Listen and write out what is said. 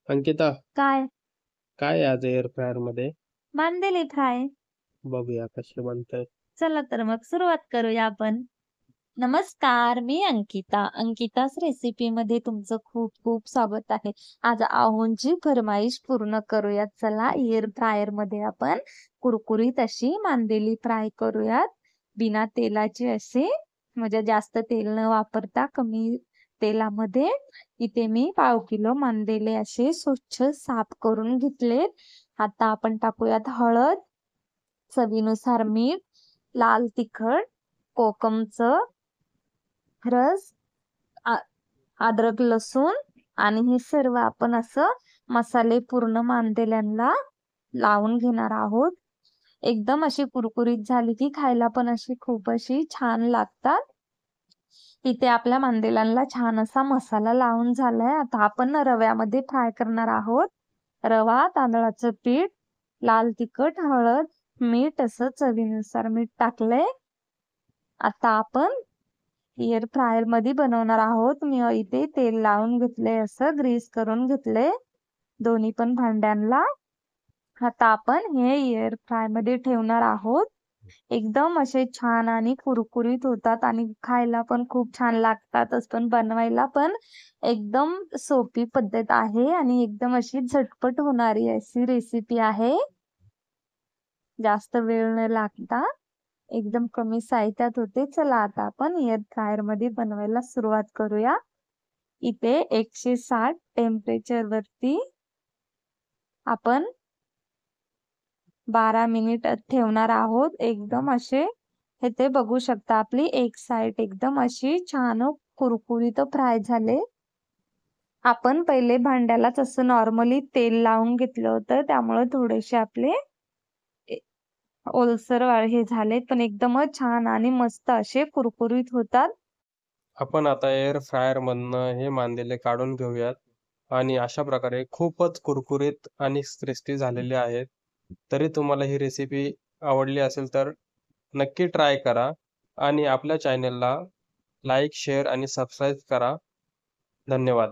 अंकिता, काय? काय आहे आज एअर फ्रायर मध्ये? मांदेली फ्राय. बघूया कसे बनतंय. चला तर मग सुरुवात करूया आपण. नमस्कार, मी अंकिता. अंकिताच रेसिपी मध्ये तुमचं खूप खूप स्वागत आहे. आज आहोंची फरमाईश पूर्ण करूयात. चला, एअर फ्रायर मध्ये आपण कुरकुरीत अशी मांदेली फ्राय करूयात. बिना तेलाची असे, म्हणजे जास्त तेल न वापरता कमी तेलामध्ये. इथे मी 1/2 किलो मांदेले असे स्वच्छ साफ करून घेतलेत. आता आपण टाकूयात हळद, चवीनुसार मीठ, लाल तिखट, कोकमचं रस, आ- अद्रक लसूण, आणि हे सर्व आपण असं मसाले पूर्ण मांदेल्यांना लावून घेणार आहोत. एकदम अशी कुरकुरीत झाली की खायला पण अशी खूप अशी छान लागतात. इथे आपल्या मांदेल्यांना छान असा मसाला लावून झालाय. आता आपण रव्यामध्ये फ्राय करणार आहोत. रवा, तांदळाचं पीठ, लाल तिखट, हळद, मीठ असं चवीनुसार मीठ टाकलंय. आता आपण एअर फ्रायर मध्ये बनवणार आहोत. मी इथे तेल लावून घेतले, असं ग्रीस करून घेतले दोन्ही पण भांड्यांना. आता आपण हे एअर फ्राय मध्ये ठेवणार आहोत. एकदम असे छान आणि कुरकुरीत होतात आणि खायला पण खूप छान लागतातच, पण बनवायला पण एकदम सोपी पद्धत आहे आणि एकदम अशी झटपट होणारी अशी रेसिपी आहे. जास्त वेळ न लागता एकदम कमी साहित्यात होते. चला, आता आपण एअर फ्रायर मध्ये बनवायला सुरुवात करूया. इथे 160 टेम्परेचर वरती आपण 12 मिनिट ठेवणार आहोत. एकदम असे हे ते बघू शकता, आपली एक साइड एकदम अशी छान कुरकुरीत फ्राय झाले. आपण पहिले भांड्यालाच असं नॉर्मली तेल लावून घेतलं होतं, त्यामुळे थोडेसे आपले ए- ओलसर हे झाले, पण एकदमच छान आणि मस्त असे कुरकुरीत होतात. आपण आता एअर फ्रायर मधनं हे मांदेले काढून घेऊयात आणि अशा प्रकारे खूपच कुरकुरीत आणि क्रिस्पी झालेले आहेत. तरी तुम्हाला ही रेसिपी आवडली असेल तर नक्की ट्राय करा आणि आपल्या चॅनेलला लाईक, शेअर आणि सबस्क्राईब करा. धन्यवाद.